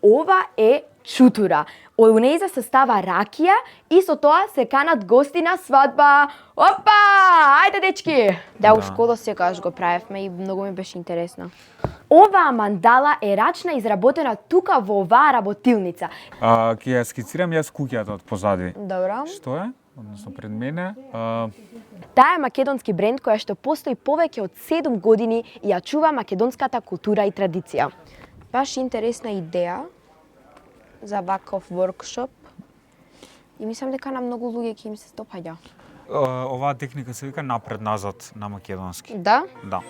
Ова е чутура. Од нејза се става ракија и со тоа се канат гости на свадба. Опа! Ајде, дечки! Да, у школа секогаш го правевме и многу ми беше интересно. Оваа мандала е рачна изработена тука во оваа работилница. Ќе ја скицирам јас куќата од позади. Добро. Што е? Односно пред мене. Таа е македонски бренд која што постои повеќе од 7 години и ја чува македонската култура и традиција. Баш интересна идеја за ваков воркшоп и мислам дека на многу луѓе ќе им се допаѓа. Оваа техника се вика напред-назад на македонски. Да? Да.